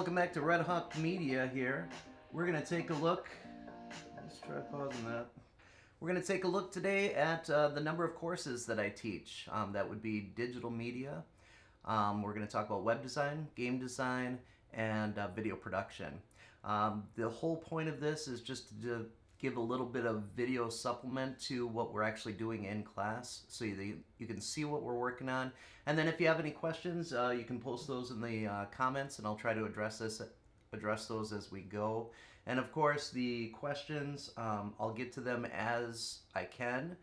welcome back to Red Hawk Media here. We're going to take a look, let's try pausing that. We're going to take a look today at the number of courses that I teach. That would be digital media. We're going to talk about web design, game design, and video production. The whole point of this is just to give a little bit of video supplement to what we're actually doing in class so you can see what we're working on. And then if you have any questions, you can post those in the comments and I'll try to address those as we go. And of course the questions, I'll get to them as I can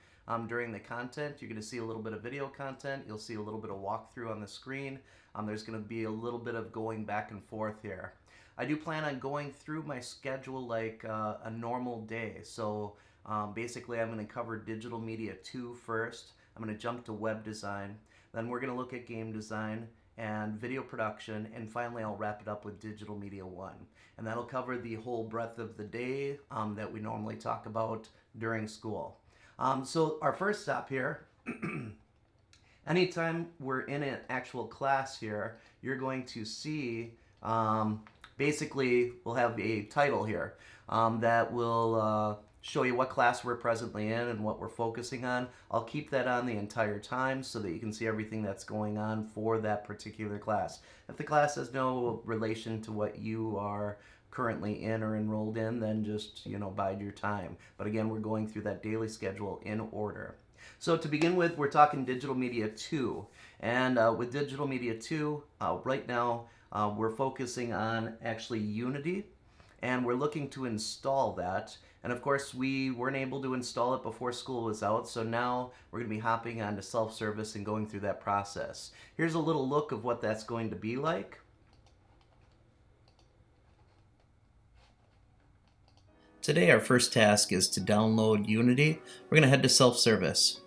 during the content. You're going to see a little bit of video content. You'll see a little bit of walkthrough on the screen. There's going to be a little bit of going back and forth here. I do plan on going through my schedule like a normal day. So basically I'm going to cover digital media 2 first. I'm going to jump to web design. Then we're going to look at game design and video production. And finally I'll wrap it up with digital media 1. And that'll cover the whole breadth of the day that we normally talk about during school. So our first stop here, anytime we're in an actual class here, you're going to see basically, we'll have a title here that will show you what class we're presently in and what we're focusing on. I'll keep that on the entire time so that you can see everything that's going on for that particular class. If the class has no relation to what you are currently in or enrolled in, then just, bide your time. But again, we're going through that daily schedule in order. So to begin with, we're talking digital media 2. And with digital media 2, right now, we're focusing on actually Unity, and we're looking to install that. And of course, we weren't able to install it before school was out, so now we're going to be hopping onto self-service and going through that process. Here's a little look of what that's going to be like. Today, our first task is to download Unity. We're going to head to self-service.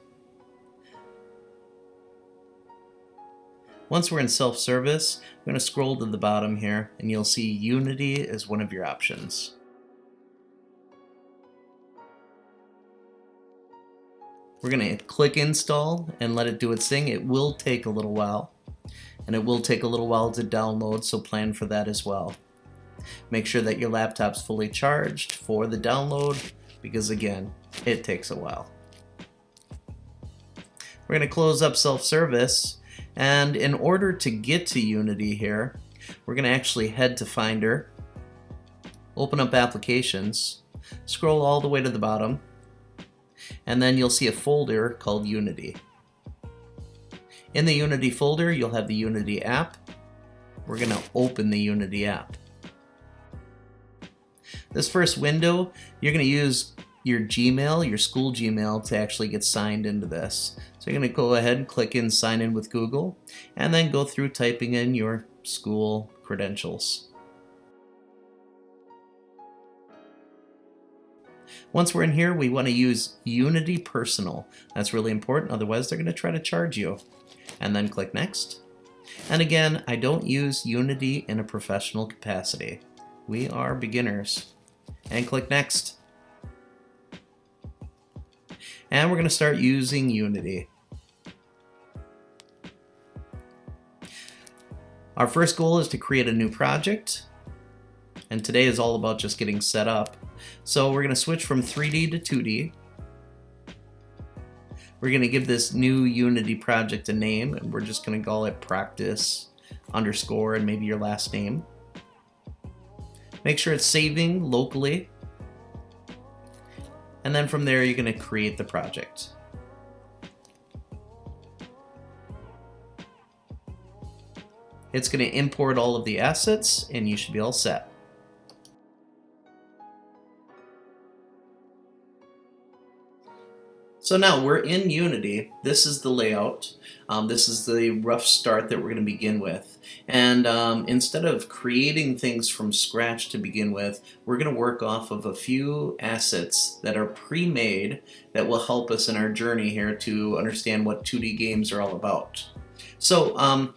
Once we're in self-service, we're going to scroll to the bottom here and you'll see Unity as one of your options. We're going to click install and let it do its thing. It will take a little while, and it will take a little while to download, so plan for that as well. Make sure that your laptop's fully charged for the download because again, it takes a while. We're going to close up self-service. And in order to get to Unity here, we're going to actually head to Finder, open up Applications, scroll all the way to the bottom, and then you'll see a folder called Unity. In the Unity folder, you'll have the Unity app. We're going to open the Unity app. This first window, you're going to use your Gmail, your school Gmail, to actually get signed into this. So you're going to go ahead and click in Sign In with Google, and then go through typing in your school credentials. Once we're in here, we want to use Unity Personal. That's really important, otherwise they're going to try to charge you. And then click Next. And again, I don't use Unity in a professional capacity. We are beginners. And click Next. And we're going to start using Unity. Our first goal is to create a new project, and today is all about just getting set up. So we're going to switch from 3D to 2D. We're going to give this new Unity project a name, and we're just going to call it practice underscore and maybe your last name. Make sure it's saving locally. And then from there, you're going to create the project. It's going to import all of the assets, and you should be all set. So now we're in Unity. This is the layout. This is the rough start that we're going to begin with. And instead of creating things from scratch to begin with, we're going to work off of a few assets that are pre-made that will help us in our journey here to understand what 2D games are all about. So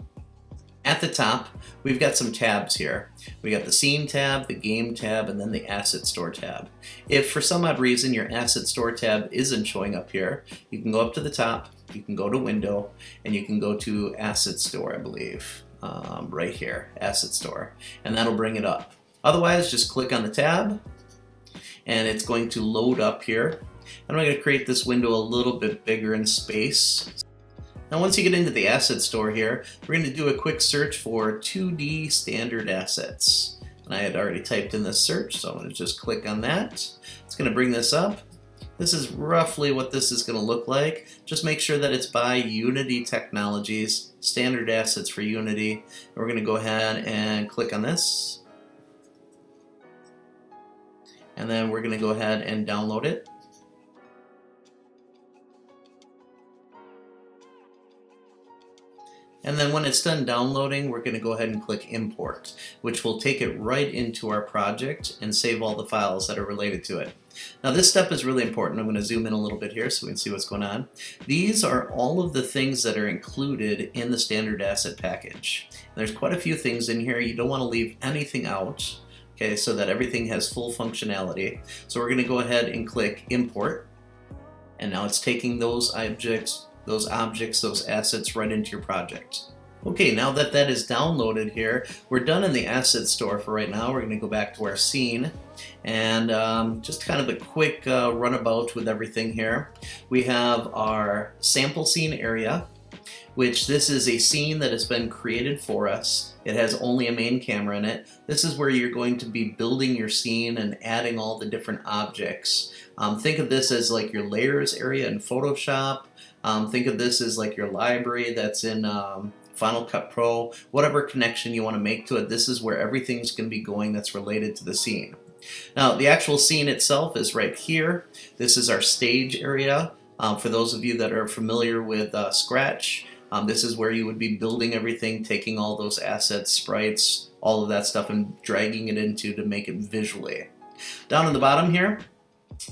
at the top, we've got some tabs here. We got the Scene tab, the Game tab, and then the Asset Store tab. If for some odd reason your Asset Store tab isn't showing up here, you can go up to the top, you can go to Window, and you can go to Asset Store, I believe. right here, Asset Store, and that'll bring it up. Otherwise, just click on the tab, and it's going to load up here. And I'm going to create this window a little bit bigger in space. Now once you get into the Asset Store here, we're going to do a quick search for 2D standard assets. And I had already typed in this search, so I'm going to just click on that. It's going to bring this up. This is roughly what this is going to look like. Just make sure that it's by Unity Technologies, standard assets for Unity. And we're going to go ahead and click on this. And then we're going to go ahead and download it. And then when it's done downloading, we're going to go ahead and click import, which will take it right into our project and save all the files that are related to it. Now this step is really important. I'm going to zoom in a little bit here so we can see what's going on. These are all of the things that are included in the standard asset package. And there's quite a few things in here. You don't want to leave anything out, okay, so that everything has full functionality. So we're going to go ahead and click import. And now it's taking those objects, those assets right into your project. Okay, now that that is downloaded here, we're done in the Asset Store for right now. We're going to go back to our scene and just kind of a quick runabout with everything here. We have our sample scene area, which this is a scene that has been created for us. It has only a main camera in it. This is where you're going to be building your scene and adding all the different objects. Think of this as like your layers area in Photoshop. Think of this as like your library that's in Final Cut Pro. Whatever connection you want to make to it, this is where everything's going to be going that's related to the scene. Now the actual scene itself is right here. This is our stage area. For those of you that are familiar with Scratch, this is where you would be building everything, taking all those assets, sprites, all of that stuff and dragging it into to make it visually. Down in the bottom here,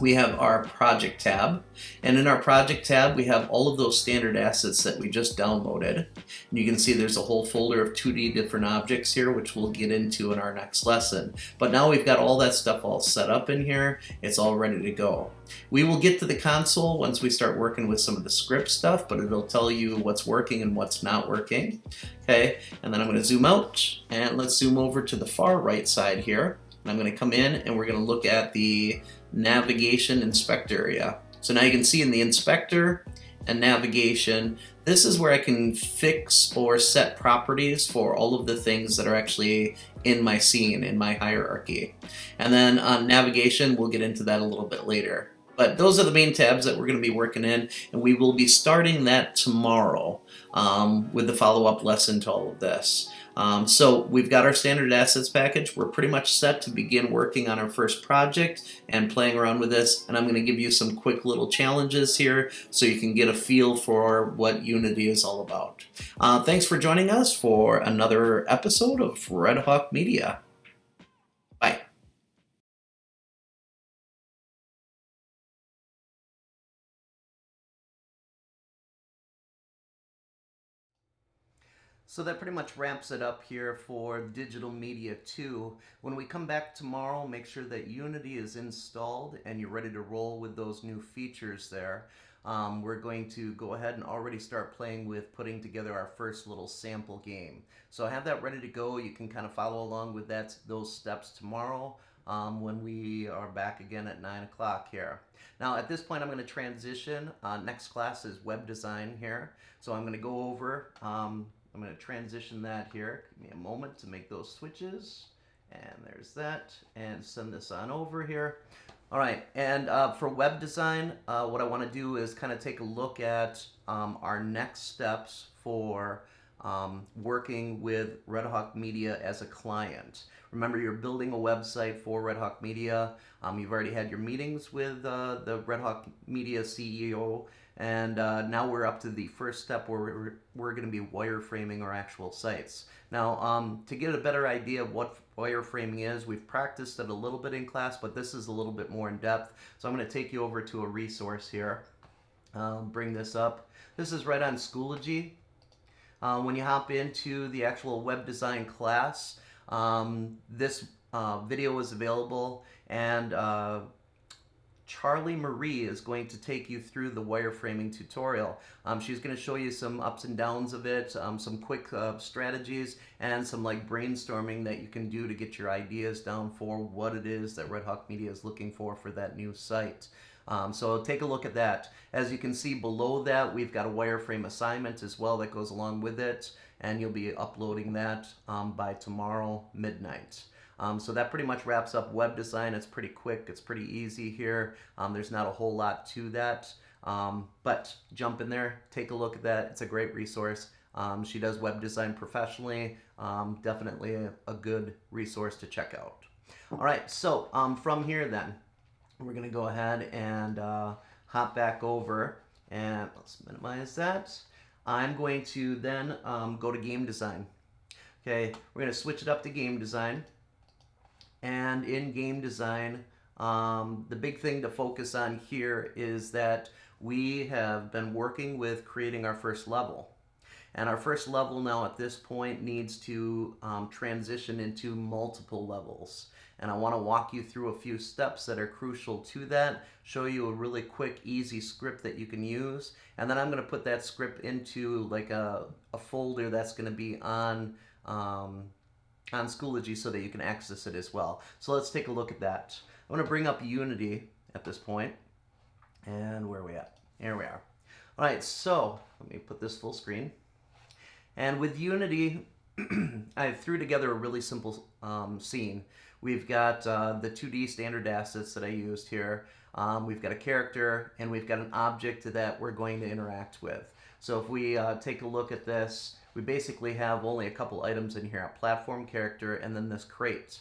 we have our project tab, and in our project tab we have all of those standard assets that we just downloaded. And you can see there's a whole folder of 2D different objects here, which we'll get into in our next lesson. But now we've got all that stuff all set up in here. It's all ready to go. We will get to the console once we start working with some of the script stuff, but it'll tell you what's working and what's not working. Okay, and then I'm going to zoom out, and let's zoom over to the far right side here. And I'm going to come in and we're going to look at the navigation inspector area. So now you can see in the inspector and navigation, this is where I can fix or set properties for all of the things that are actually in my scene, in my hierarchy. And then on navigation, we'll get into that a little bit later. But those are the main tabs that we're going to be working in, and we will be starting that tomorrow with the follow-up lesson to all of this. So we've got our standard assets package. We're pretty much set to begin working on our first project and playing around with this. And I'm going to give you some quick little challenges here so you can get a feel for what Unity is all about. Thanks for joining us for another episode of Red Hawk Media. Bye. So that pretty much wraps it up here for Digital Media 2. When we come back tomorrow, make sure that Unity is installed and you're ready to roll with those new features there. We're going to go ahead and already start playing with putting together our first little sample game. So have that ready to go. You can kind of follow along with those steps tomorrow when we are back again at 9 o'clock here. Now at this point I'm going to transition. Next class is web design here. So I'm going to go over I'm going to transition that here. Give me a moment to make those switches. And there's that. And send this on over here. All right, and for web design, what I want to do is kind of take a look at our next steps for working with Red Hawk Media as a client. Remember, you're building a website for Red Hawk Media. You've already had your meetings with the Red Hawk Media CEO. And now we're up to the first step where we're going to be wireframing our actual sites. Now, to get a better idea of what wireframing is, we've practiced it a little bit in class, but this is a little bit more in depth. So I'm going to take you over to a resource here. Bring this up. This is right on Schoology. When you hop into the actual web design class, this video is available, and Charlie Marie is going to take you through the wireframing tutorial. She's going to show you some ups and downs of it, some quick strategies, and some like brainstorming that you can do to get your ideas down for what it is that Red Hawk Media is looking for that new site. So take a look at that. As you can see below that, we've got a wireframe assignment as well that goes along with it, and you'll be uploading that by tomorrow midnight. So that pretty much wraps up web design. It's pretty quick. It's pretty easy here. There's not a whole lot to that. But jump in there, take a look at that. It's a great resource. She does web design professionally. Definitely a good resource to check out. All right, so from here then, we're going to go ahead and hop back over, and let's minimize that. I'm going to then go to game design. Okay, we're going to switch it up to game design. And in game design, the big thing to focus on here is that we have been working with creating our first level. And our first level now at this point needs to transition into multiple levels. And I want to walk you through a few steps that are crucial to that, show you a really quick, easy script that you can use. And then I'm going to put that script into like a folder that's going to be on Schoology so that you can access it as well. So let's take a look at that. I'm going to bring up Unity at this point. And where are we at? Here we are. All right, so let me put this full screen. And with Unity, I threw together a really simple scene. We've got the 2D standard assets that I used here. We've got a character, and we've got an object that we're going to interact with. So if we take a look at this, we basically have only a couple items in here, a platform character, and then this crate.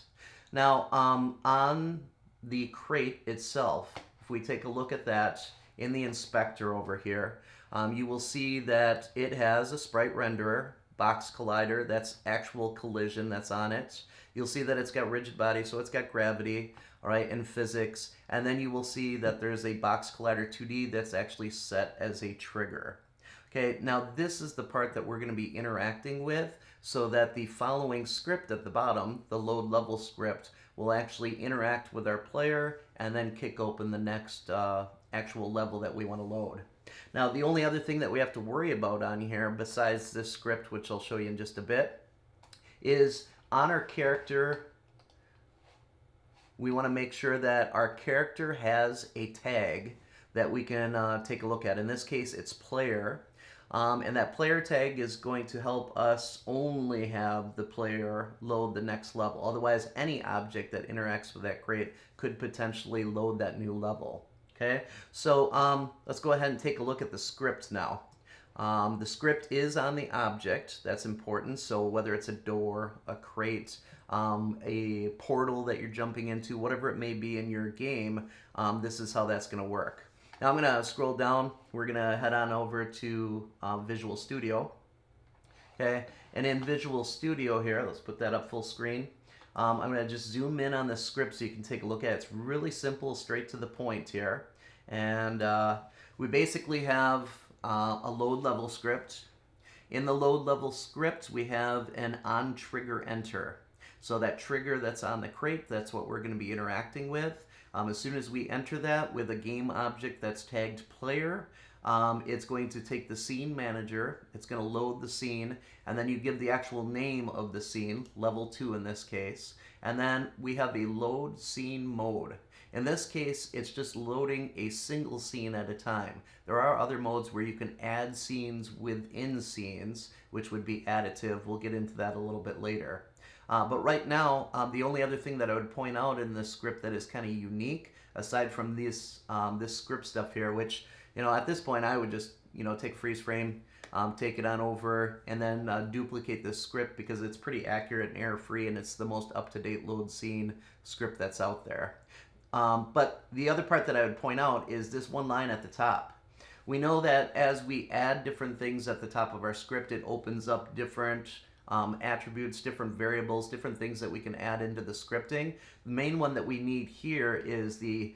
Now, on the crate itself, if we take a look at that in the inspector over here, you will see that it has a sprite renderer, box collider, that's actual collision that's on it. You'll see that it's got rigid body, so it's got gravity, all right, and physics. And then you will see that there's a box collider 2D that's actually set as a trigger. Okay, now this is the part that we're going to be interacting with, so that the following script at the bottom, the load level script, will actually interact with our player and then kick open the next actual level that we want to load. Now, the only other thing that we have to worry about on here, besides this script, which I'll show you in just a bit, is on our character, we want to make sure that our character has a tag that we can take a look at. In this case, it's player. And that player tag is going to help us only have the player load the next level. Otherwise, any object that interacts with that crate could potentially load that new level. Okay, so let's go ahead and take a look at the script now. The script is on the object. That's important. So whether it's a door, a crate, a portal that you're jumping into, whatever it may be in your game, this is how that's going to work. Now I'm going to scroll down. We're going to head on over to Visual Studio. Okay, and in Visual Studio here, let's put that up full screen. I'm going to just zoom in on the script so you can take a look at it. It's really simple, straight to the point here. And we basically have a load level script. In the load level script, we have an on trigger enter. So that trigger that's on the crate, that's what we're going to be interacting with. As soon as we enter that with a game object that's tagged player, it's going to take the scene manager, it's going to load the scene, and then you give the actual name of the scene, level 2 in this case, and then we have a load scene mode. In this case, it's just loading a single scene at a time. There are other modes where you can add scenes within scenes, which would be additive. We'll get into that a little bit later. But right now, the only other thing that I would point out in this script that is kind of unique, aside from this script stuff here, which, you know, at this point I would just, you know, take freeze frame, take it on over, and then duplicate this script because it's pretty accurate and error-free, and it's the most up-to-date load scene script that's out there. But the other part that I would point out is this one line at the top. We know that as we add different things at the top of our script, it opens up different attributes, different variables, different things that we can add into the scripting. The main one that we need here is the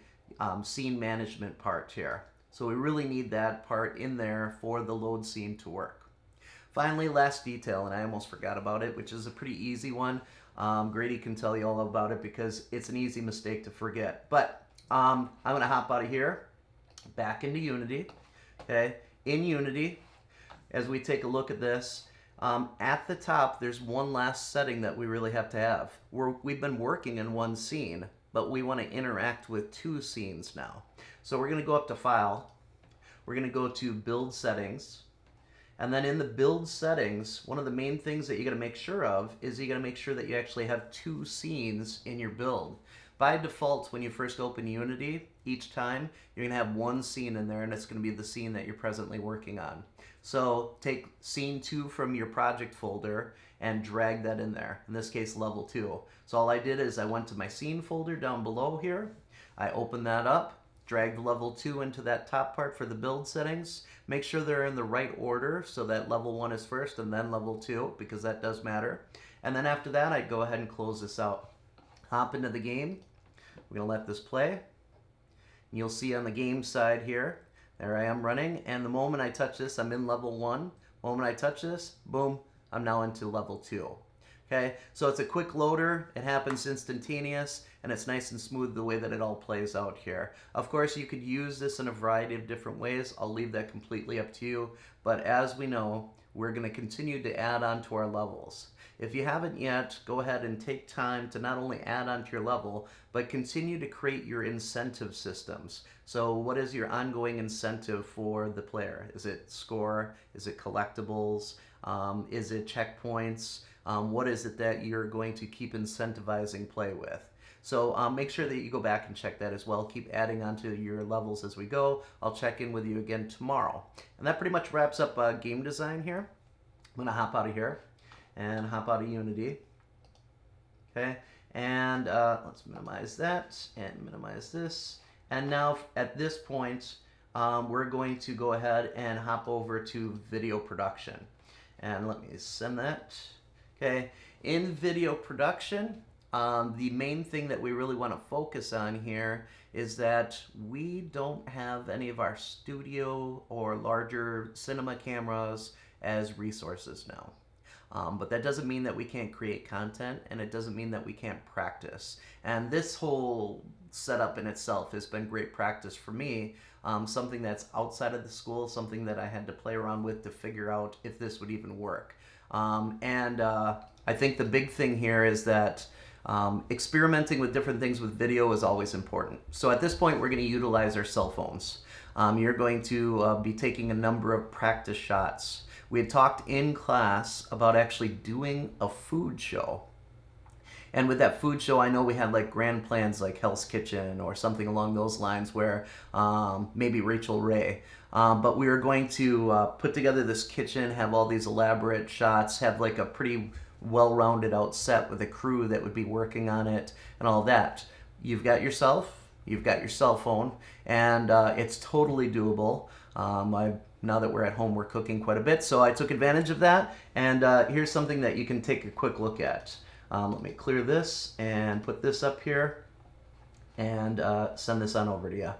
scene management part here. So we really need that part in there for the load scene to work. Finally, last detail, and I almost forgot about it, which is a pretty easy one. Grady can tell you all about it because it's an easy mistake to forget. But I'm going to hop out of here, back into Unity. Okay, in Unity, as we take a look at this, at the top, there's one last setting that we really have to have. We've been working in one scene, but we want to interact with two scenes now. So we're going to go up to File. We're going to go to Build Settings. And then in the Build Settings, one of the main things that you got to make sure of is you got to make sure that you actually have two scenes in your build. By default, when you first open Unity, each time, you're going to have one scene in there, and it's going to be the scene that you're presently working on. So take Scene 2 from your project folder and drag that in there, in this case level 2. So all I did is I went to my scene folder down below here, I opened that up, dragged level 2 into that top part for the build settings, make sure they're in the right order so that level 1 is first and then level 2, because that does matter. And then after that, I'd go ahead and close this out. Hop into the game. We're going to let this play. You'll see on the game side here, there I am running, and the moment I touch this, I'm in level 1. The moment I touch this, boom, I'm now into level 2. Okay, so it's a quick loader, it happens instantaneous, and it's nice and smooth the way that it all plays out here. Of course, you could use this in a variety of different ways. I'll leave that completely up to you, but as we know, we're going to continue to add on to our levels. If you haven't yet, go ahead and take time to not only add on to your level, but continue to create your incentive systems. So what is your ongoing incentive for the player? Is it score? Is it collectibles? Is it checkpoints? What is it that you're going to keep incentivizing play with? So make sure that you go back and check that as well. Keep adding on to your levels as we go. I'll check in with you again tomorrow. And that pretty much wraps up game design here. I'm going to hop out of here and hop out of Unity. Okay, and let's minimize that and minimize this. And now at this point, we're going to go ahead and hop over to video production. And let me send that. Okay, in video production, the main thing that we really want to focus on here is that we don't have any of our studio or larger cinema cameras as resources now. But that doesn't mean that we can't create content, and it doesn't mean that we can't practice. And this whole setup in itself has been great practice for me, something that's outside of the school, something that I had to play around with to figure out if this would even work. I think the big thing here is that experimenting with different things with video is always important. So at this point, we're going to utilize our cell phones. You're going to be taking a number of practice shots. We had talked in class about actually doing a food show. And with that food show, I know we had like grand plans like Hell's Kitchen or something along those lines where maybe Rachel Ray. But we were going to put together this kitchen, have all these elaborate shots, have like a pretty well-rounded out set with a crew that would be working on it and all that. You've got yourself, you've got your cell phone, and it's totally doable. Now that we're at home, we're cooking quite a bit, so I took advantage of that, and here's something that you can take a quick look at. Let me clear this and put this up here and send this on over to you.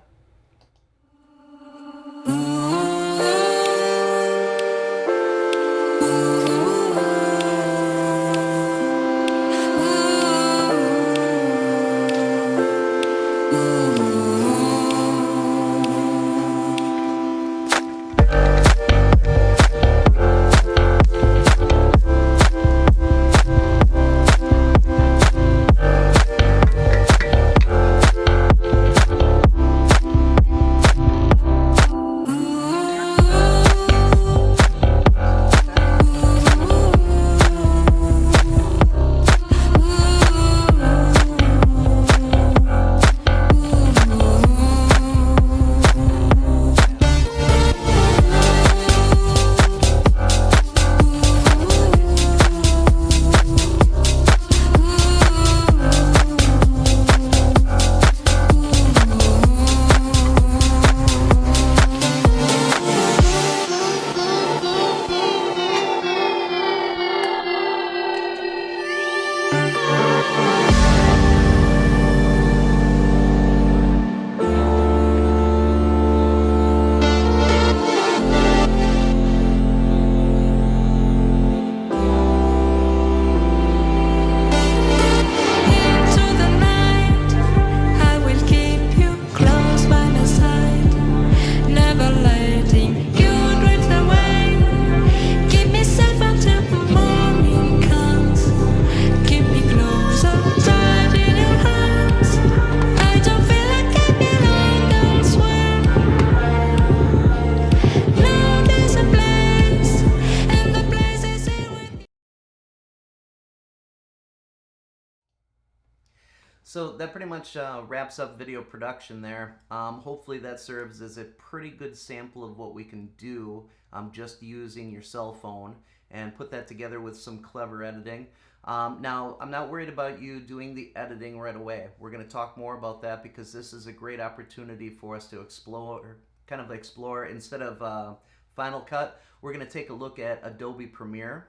So that pretty much wraps up video production there. Hopefully that serves as a pretty good sample of what we can do just using your cell phone, and put that together with some clever editing. Now, I'm not worried about you doing the editing right away. We're going to talk more about that because this is a great opportunity for us to explore instead of Final Cut. We're going to take a look at Adobe Premiere.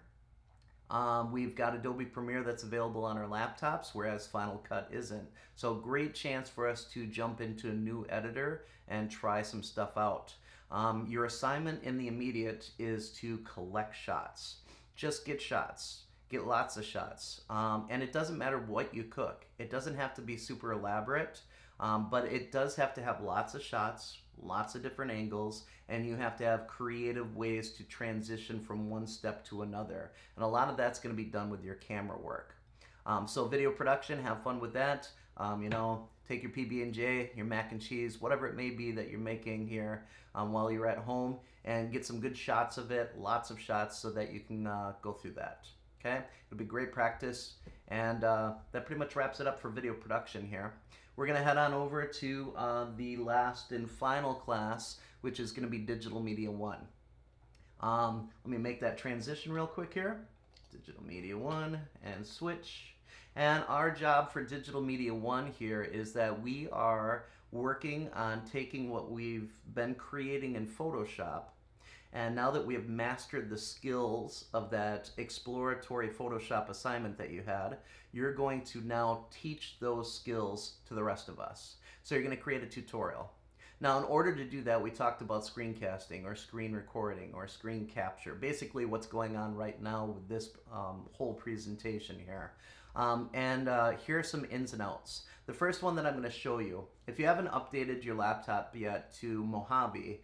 We've got Adobe Premiere that's available on our laptops, whereas Final Cut isn't. So great chance for us to jump into a new editor and try some stuff out. Your assignment in the immediate is to collect shots. Just get shots. Get lots of shots. And it doesn't matter what you cook. It doesn't have to be super elaborate, but it does have to have lots of shots, lots of different angles, and you have to have creative ways to transition from one step to another. And a lot of that's going to be done with your camera work. So video production, have fun with that. Take your PB&J, your mac and cheese, whatever it may be that you're making here while you're at home, and get some good shots of it, lots of shots, so that you can go through that. Okay, it'll be great practice, and that pretty much wraps it up for video production here. We're going to head on over to the last and final class, which is going to be Digital Media 1. Let me make that transition real quick here. Digital Media 1 and switch. And our job for Digital Media 1 here is that we are working on taking what we've been creating in Photoshop, and now that we have mastered the skills of that exploratory Photoshop assignment that you had, you're going to now teach those skills to the rest of us. So you're going to create a tutorial. Now, in order to do that, we talked about screencasting or screen recording or screen capture, basically what's going on right now with this whole presentation here. Here are some ins and outs. The first one that I'm going to show you, if you haven't updated your laptop yet to Mojave,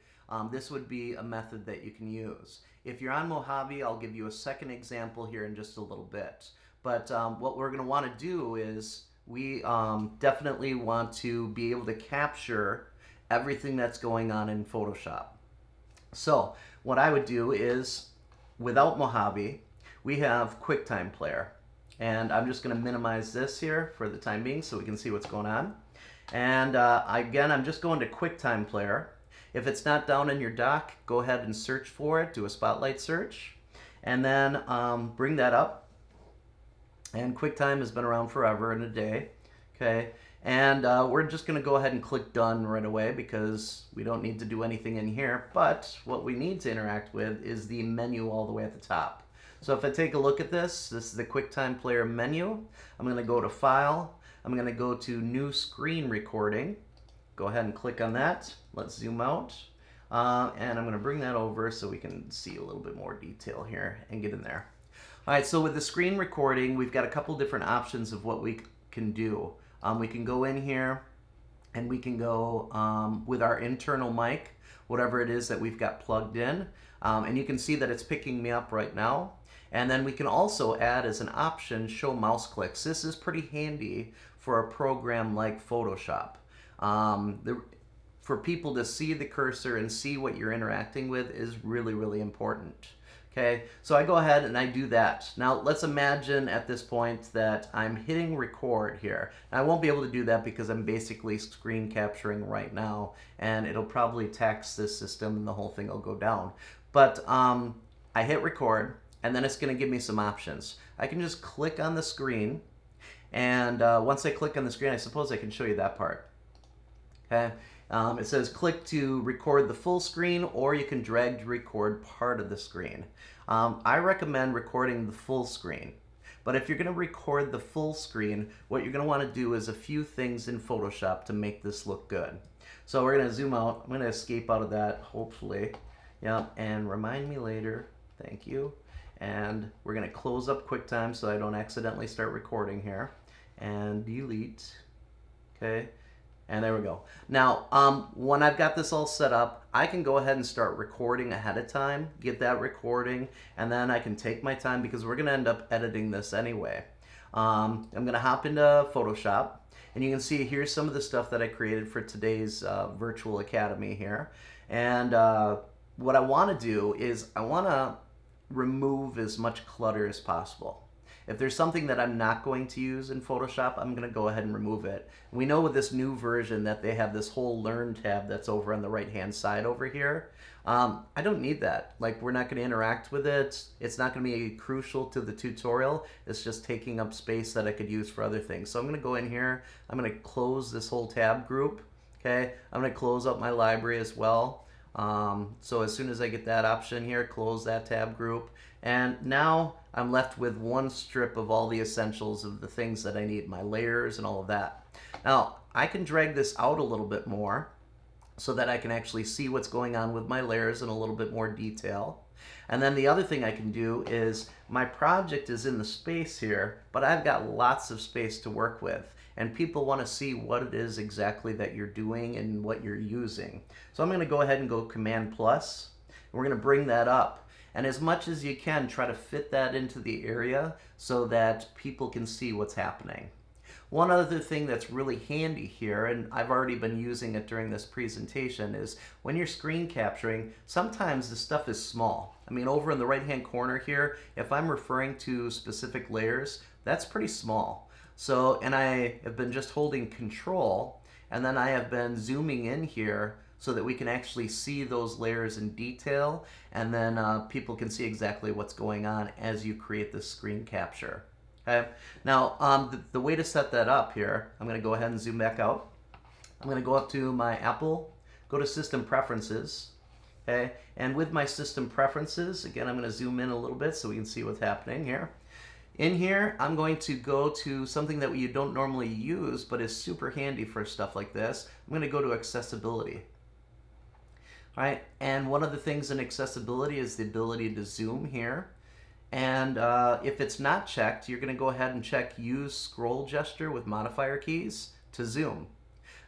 this would be a method that you can use. If you're on Mojave, I'll give you a second example here in just a little bit. But what we're going to want to do is we definitely want to be able to capture everything that's going on in Photoshop. So what I would do is, without Mojave, we have QuickTime Player. And I'm just going to minimize this here for the time being so we can see what's going on. And again, I'm just going to QuickTime Player. If it's not down in your dock, go ahead and search for it, do a spotlight search, and then bring that up. And QuickTime has been around forever and a day, okay? And we're just going to go ahead and click Done right away because we don't need to do anything in here, but what we need to interact with is the menu all the way at the top. So if I take a look at this is the QuickTime Player menu. I'm going to go to File. I'm going to go to New Screen Recording. Go ahead and click on that. Let's zoom out. And I'm going to bring that over so we can see a little bit more detail here and get in there. All right, so with the screen recording, we've got a couple different options of what we can do. We can go in here and we can go with our internal mic, whatever it is that we've got plugged in. And you can see that it's picking me up right now. And then we can also add as an option, show mouse clicks. This is pretty handy for a program like Photoshop. For people to see the cursor and see what you're interacting with is really, really important. Okay, so I go ahead and I do that. Now let's imagine at this point that I'm hitting record here. And I won't be able to do that because I'm basically screen capturing right now, and it'll probably tax this system and the whole thing will go down. But I hit record, and then it's going to give me some options. I can just click on the screen, and once I click on the screen, I suppose I can show you that part. Okay, it says click to record the full screen, or you can drag to record part of the screen. I recommend recording the full screen. But if you're going to record the full screen, what you're going to want to do is a few things in Photoshop to make this look good. So we're going to zoom out. I'm going to escape out of that, hopefully. Yep, and remind me later. Thank you. And we're going to close up QuickTime so I don't accidentally start recording here. And delete. Okay. And there we go. Now, when I've got this all set up, I can go ahead and start recording ahead of time, get that recording, and then I can take my time because we're going to end up editing this anyway. I'm going to hop into Photoshop, and you can see here's some of the stuff that I created for today's virtual academy here. And what I want to do is I want to remove as much clutter as possible. If there's something that I'm not going to use in Photoshop, I'm going to go ahead and remove it. We know with this new version that they have this whole Learn tab that's over on the right-hand side over here. I don't need that. Like, we're not going to interact with it. It's not going to be crucial to the tutorial. It's just taking up space that I could use for other things. So I'm going to go in here. I'm going to close this whole tab group. Okay, I'm going to close up my library as well. So as soon as I get that option here, close that tab group. And now I'm left with one strip of all the essentials of the things that I need, my layers and all of that. Now, I can drag this out a little bit more so that I can actually see what's going on with my layers in a little bit more detail. And then the other thing I can do is my project is in the space here, but I've got lots of space to work with. And people want to see what it is exactly that you're doing and what you're using. So I'm going to go ahead and go Command plus. We're going to bring that up. And as much as you can, try to fit that into the area so that people can see what's happening. One other thing that's really handy here, and I've already been using it during this presentation, is when you're screen capturing, sometimes the stuff is small. I mean, over in the right-hand corner here, if I'm referring to specific layers, that's pretty small. So, and I have been just holding Control, and then I have been zooming in here so that we can actually see those layers in detail, and then people can see exactly what's going on as you create this screen capture. Okay. Now, the way to set that up here, I'm going to go ahead and zoom back out. I'm going to go up to my Apple, go to System Preferences, okay, and with my System Preferences, again, I'm going to zoom in a little bit so we can see what's happening here. In here, I'm going to go to something that you don't normally use, but is super handy for stuff like this. I'm going to go to Accessibility. All right, and one of the things in accessibility is the ability to zoom here. And if it's not checked, you're going to go ahead and check Use Scroll Gesture with modifier keys to zoom.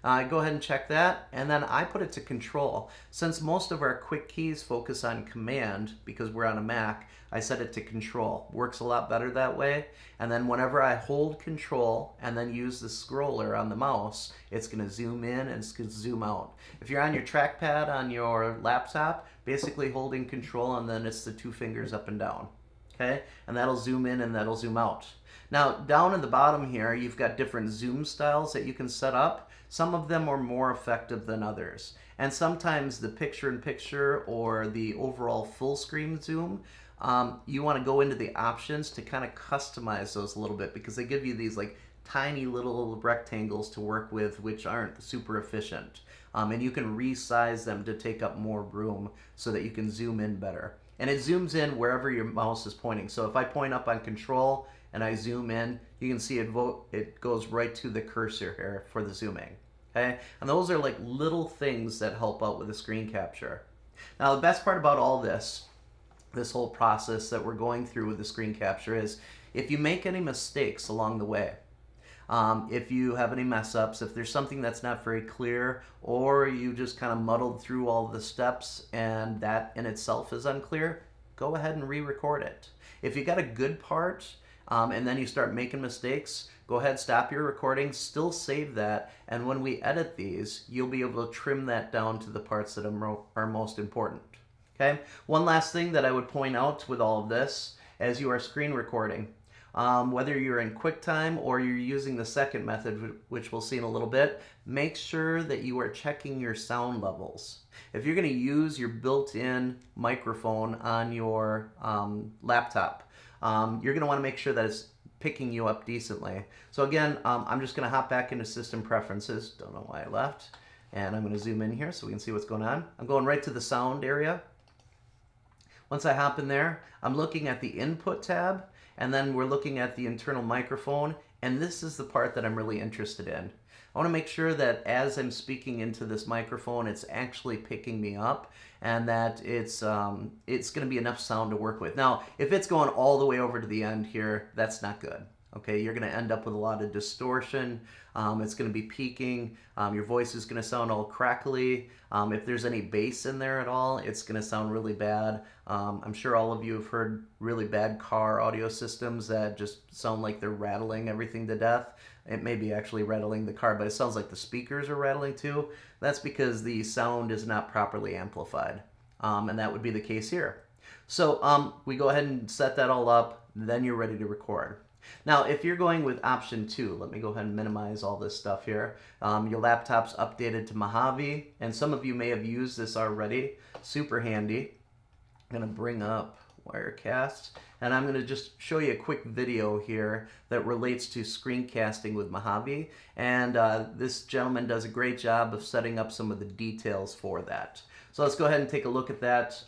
Go ahead and check that, and then I put it to Control. Since most of our quick keys focus on Command, because we're on a Mac, I set it to Control. Works a lot better that way. And then whenever I hold Control and then use the scroller on the mouse, it's going to zoom in and it's going to zoom out. If you're on your trackpad on your laptop, basically holding Control and then it's the two fingers up and down. Okay, and that'll zoom in and that'll zoom out. Now, down at the bottom here, you've got different zoom styles that you can set up. Some of them are more effective than others. And sometimes the picture-in-picture or the overall full screen zoom, you want to go into the options to kind of customize those a little bit because they give you these like tiny little rectangles to work with which aren't super efficient. And you can resize them to take up more room so that you can zoom in better. And it zooms in wherever your mouse is pointing. So if I point up on Control and I zoom in, you can see it goes right to the cursor here for the zooming. Okay? And those are like little things that help out with the screen capture. Now the best part about all this whole process that we're going through with the screen capture is if you make any mistakes along the way, if you have any mess ups, if there's something that's not very clear, or you just kind of muddled through all the steps and that in itself is unclear, go ahead and re-record it. If you got a good part and then you start making mistakes, go ahead, stop your recording, still save that, and when we edit these, you'll be able to trim that down to the parts that are most important. Okay? One last thing that I would point out with all of this, as you are screen recording, whether you're in QuickTime or you're using the second method, which we'll see in a little bit, make sure that you are checking your sound levels. If you're going to use your built-in microphone on your laptop, you're going to want to make sure that it's picking you up decently. So again, I'm just going to hop back into System Preferences. Don't know why I left. And I'm going to zoom in here so we can see what's going on. I'm going right to the sound area. Once I hop in there, I'm looking at the Input tab, and then we're looking at the internal microphone, and this is the part that I'm really interested in. I want to make sure that as I'm speaking into this microphone, it's actually picking me up, and that it's going to be enough sound to work with. Now, if it's going all the way over to the end here, that's not good. Okay, you're going to end up with a lot of distortion. It's going to be peaking. Your voice is going to sound all crackly. If there's any bass in there at all, it's going to sound really bad. I'm sure all of you have heard really bad car audio systems that just sound like they're rattling everything to death. It may be actually rattling the car, but it sounds like the speakers are rattling too. That's because the sound is not properly amplified. And that would be the case here. So we go ahead and set that all up, then you're ready to record. Now, if you're going with option 2, let me go ahead and minimize all this stuff here. Your laptop's updated to Mojave, and some of you may have used this already. Super handy. I'm going to bring up Wirecast, and I'm going to just show you a quick video here that relates to screencasting with Mojave, and this gentleman does a great job of setting up some of the details for that. So let's go ahead and take a look at that.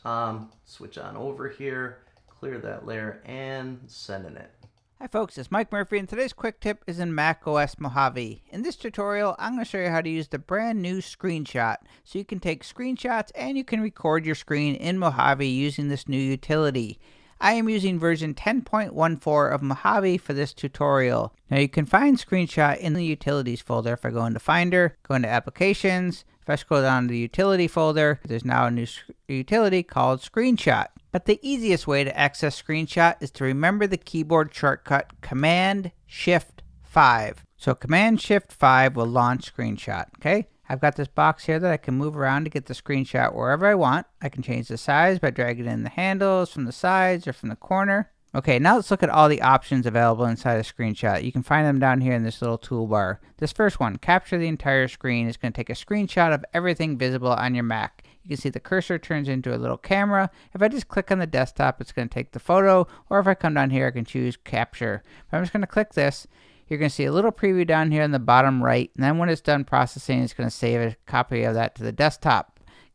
Switch on over here, clear that layer, and send in it. Hi folks, it's Mike Murphy, and today's quick tip is in Mac OS Mojave. In this tutorial, I'm going to show you how to use the brand new screenshot. So you can take screenshots and you can record your screen in Mojave using this new utility. I am using version 10.14 of Mojave for this tutorial. Now you can find screenshot in the utilities folder. If I go into Finder, go into Applications, if I scroll down to the utility folder, there's now a new utility called Screenshot. But the easiest way to access Screenshot is to remember the keyboard shortcut Command-Shift-5. So Command-Shift-5 will launch Screenshot, okay? I've got this box here that I can move around to get the screenshot wherever I want. I can change the size by dragging in the handles from the sides or from the corner. Okay, now let's look at all the options available inside a screenshot. You can find them down here in this little toolbar. This first one, capture the entire screen, is going to take a screenshot of everything visible on your Mac. You can see the cursor turns into a little camera. If I just click on the desktop, it's going to take the photo, or if I come down here, I can choose capture. But I'm just going to click this. You're going to see a little preview down here in the bottom right, and then when it's done processing, it's going to save a copy of that to the desktop.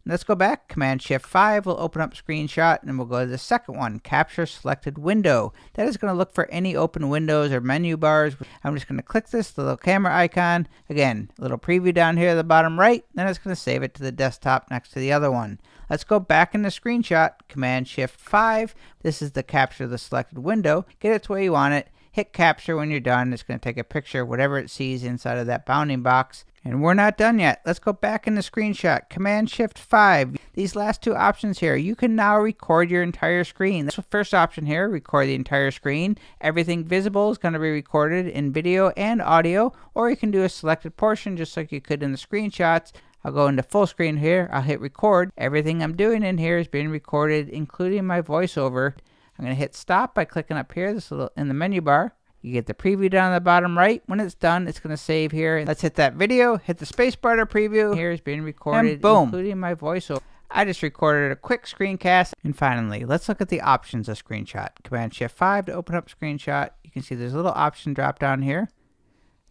Let's go back. Command-Shift-5 will open up Screenshot, and we'll go to the second one, Capture Selected Window. That is going to look for any open windows or menu bars. I'm just going to click this, the little camera icon. Again, a little preview down here at the bottom right, then it's going to save it to the desktop next to the other one. Let's go back into Screenshot, Command-Shift-5. This is the Capture the Selected Window. Get it to where you want it. Hit Capture when you're done. It's going to take a picture of whatever it sees inside of that bounding box. And we're not done yet. Let's go back in the Screenshot, Command-Shift-5. These last two options here, you can now record your entire screen. That's the first option here, record the entire screen. Everything visible is going to be recorded in video and audio, or you can do a selected portion just like you could in the screenshots. I'll go into full screen here. I'll hit record. Everything I'm doing in here is being recorded, including my voiceover. I'm going to hit stop by clicking up here, this little in the menu bar. You get the preview down the bottom right. When it's done, it's going to save here. Let's hit that video, hit the space bar to preview. Here is being recorded, and boom, including my voiceover. I just recorded a quick screencast. And finally, let's look at the options of Screenshot. Command-Shift-5 to open up Screenshot. You can see there's a little option drop down here.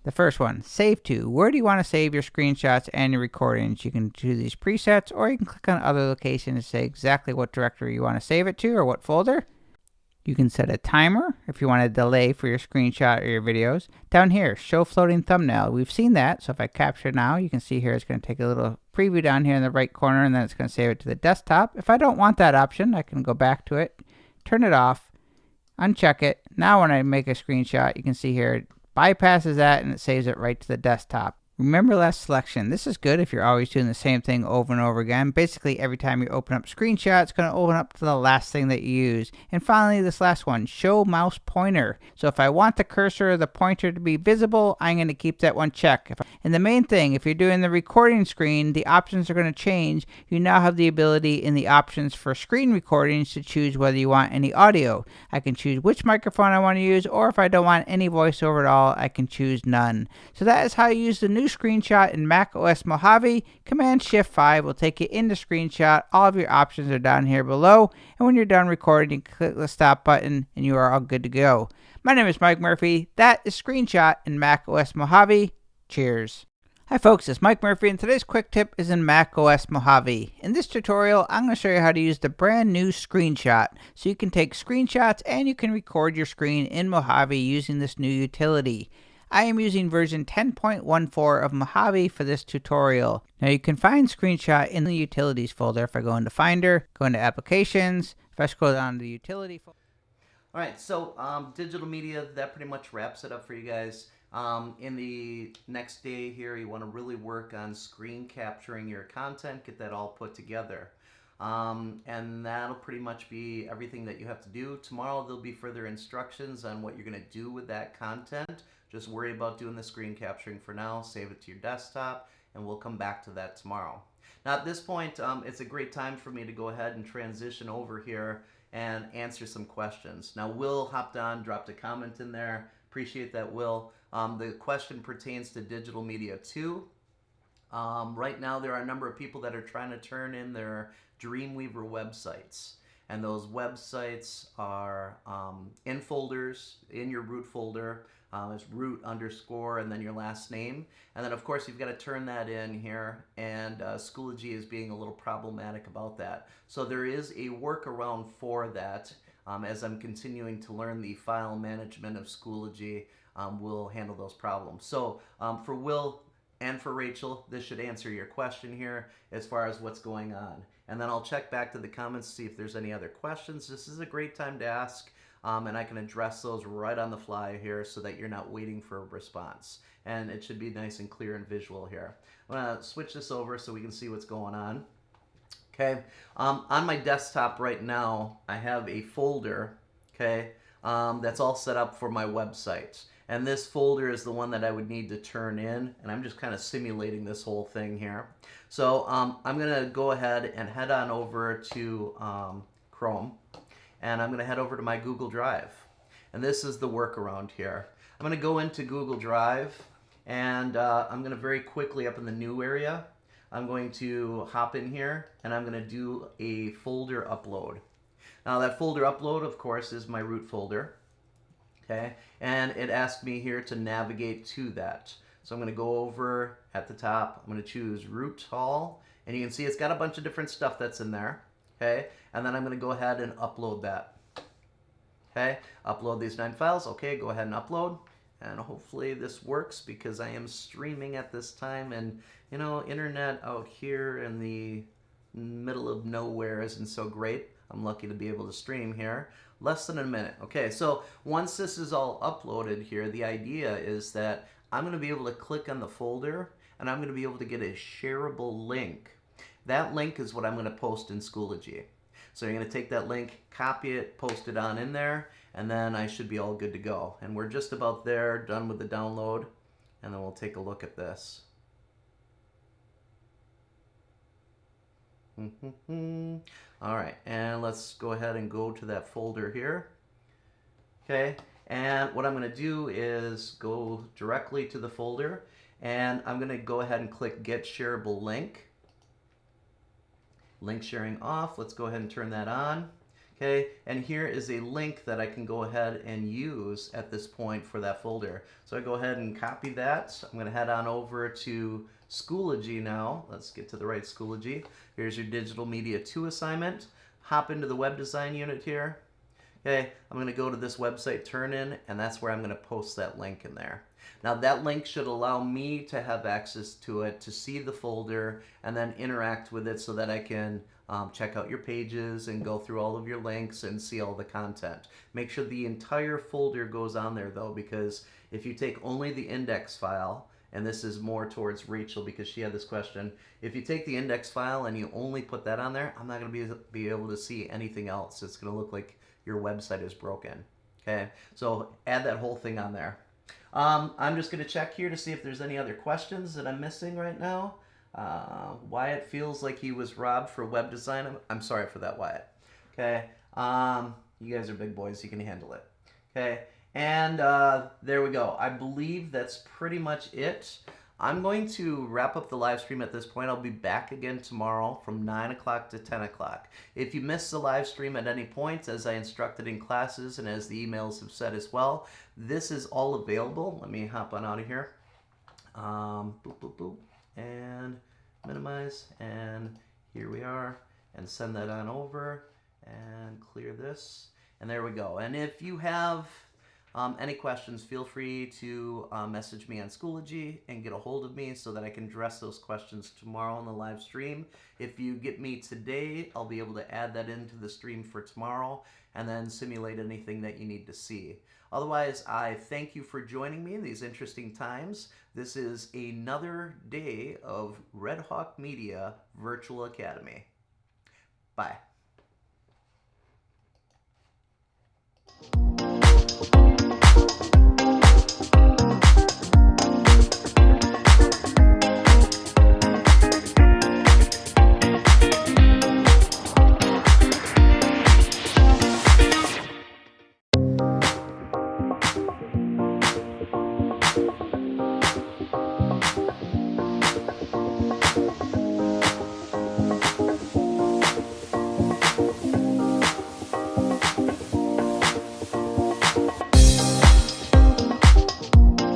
The first one, Save To. Where do you want to save your screenshots and your recordings? You can do these presets, or you can click on other locations and say exactly what directory you want to save it to or what folder. You can set a timer if you want a delay for your screenshot or your videos. Down here, show floating thumbnail. We've seen that, so if I capture now, you can see here it's going to take a little preview down here in the right corner, and then it's going to save it to the desktop. If I don't want that option, I can go back to it, turn it off, uncheck it. Now when I make a screenshot, you can see here it bypasses that and it saves it right to the desktop. Remember last selection. This is good if you're always doing the same thing over and over again. Basically, every time you open up Screenshot, it's going to open up to the last thing that you use. And finally, this last one, show mouse pointer. So if I want the cursor or the pointer to be visible, I'm going to keep that one checked. And the main thing, if you're doing the recording screen, the options are going to change. You now have the ability in the options for screen recordings to choose whether you want any audio. I can choose which microphone I want to use, or if I don't want any voiceover at all, I can choose none. So that is how you use the new Screenshot in Mac OS Mojave. Command-Shift-5 will take you into Screenshot. All of your options are down here below. And when you're done recording, you click the stop button and you are all good to go. My name is Mike Murphy. That is Screenshot in Mac OS Mojave. Cheers. Hi folks, it's Mike Murphy, and today's quick tip is in Mac OS Mojave. In this tutorial, I'm going to show you how to use the brand new Screenshot. So you can take screenshots and you can record your screen in Mojave using this new utility. I am using version 10.14 of Mojave for this tutorial. Now you can find Screenshot in the Utilities folder. If I go into Finder, go into Applications, if I scroll down to the Utility folder. Alright, so digital media, that pretty much wraps it up for you guys. In the next day here, you want to really work on screen capturing your content, get that all put together. And that'll pretty much be everything that you have to do. Tomorrow there'll be further instructions on what you're going to do with that content. Just worry about doing the screen capturing for now, save it to your desktop, and we'll come back to that tomorrow. Now at this point, it's a great time for me to go ahead and transition over here and answer some questions. Now Will hopped on, dropped a comment in there, Appreciate that, Will. The question pertains to digital media too. Right now, there are a number of people that are trying to turn in their Dreamweaver websites. And those websites are in folders, in your root folder. It's root underscore and then your last name. And then, of course, you've got to turn that in here. And Schoology is being a little problematic about that. So there is a workaround for that. As I'm continuing to learn the file management of Schoology, we'll handle those problems. So for Will and for Rachel, this should answer your question here as far as what's going on. And then I'll check back to the comments to see if there's any other questions. This is a great time to ask, and I can address those right on the fly here so that you're not waiting for a response. And it should be nice and clear and visual here. I'm going to switch this over so we can see what's going on. Okay, on my desktop right now, I have a folder, okay, that's all set up for my website. And this folder is the one that I would need to turn in, and I'm just kind of simulating this whole thing here. So I'm going to go ahead and head on over to Chrome, and I'm going to head over to my Google Drive. And this is the workaround here. I'm going to go into Google Drive, and I'm going to very quickly, up in the new area, I'm going to hop in here and I'm going to do a folder upload. Now that folder upload, of course, is my root folder. Okay, and it asked me here to navigate to that. So I'm going to go over at the top. I'm going to choose root all, and you can see it's got a bunch of different stuff that's in there. Okay, and then I'm going to go ahead and upload that. Okay, upload these 9 files. Okay, go ahead and upload. And hopefully this works because I am streaming at this time, and you know, internet out here in the middle of nowhere isn't so great. I'm lucky to be able to stream here. Less than a minute. Okay, so once this is all uploaded here, the idea is that I'm going to be able to click on the folder and I'm going to be able to get a shareable link. That link is what I'm going to post in Schoology. So you're going to take that link, copy it, post it on in there, and then I should be all good to go. And we're just about there, done with the download, and then we'll take a look at this. All right, and let's go ahead and go to that folder here. Okay, and what I'm going to do is go directly to the folder, and I'm going to go ahead and click Get Shareable Link. Link sharing off. Let's go ahead and turn that on. Okay, and here is a link that I can go ahead and use at this point for that folder. So I go ahead and copy that. I'm going to head on over to Schoology now. Let's get to the right Schoology. Here's your Digital Media 2 assignment. Hop into the web design unit here. Okay, I'm going to go to this website turn in, and that's where I'm going to post that link in there. Now that link should allow me to have access to it, to see the folder, and then interact with it so that I can check out your pages and go through all of your links and see all the content. Make sure the entire folder goes on there though, because if you take only the index file, and this is more towards Rachel because she had this question, if you take the index file and you only put that on there, I'm not going to be able to see anything else. It's going to look like your website is broken. Okay, so add that whole thing on there. I'm just going to check here to see if there's any other questions that I'm missing right now. Wyatt feels like he was robbed for web design. I'm sorry for that, Wyatt. Okay, you guys are big boys. You can handle it. Okay, and there we go. I believe that's pretty much it. I'm going to wrap up the live stream at this point. I'll be back again tomorrow from 9 o'clock to 10 o'clock. If you missed the live stream at any point, as I instructed in classes and as the emails have said as well, this is all available. Let me hop on out of here. Boop, boop, boop. And minimize. And here we are. And send that on over. And clear this. And there we go. And if you have any questions, feel free to message me on Schoology and get a hold of me so that I can address those questions tomorrow on the live stream. If you get me today, I'll be able to add that into the stream for tomorrow and then simulate anything that you need to see. Otherwise, I thank you for joining me in these interesting times. This is another day of Red Hawk Media Virtual Academy. Bye.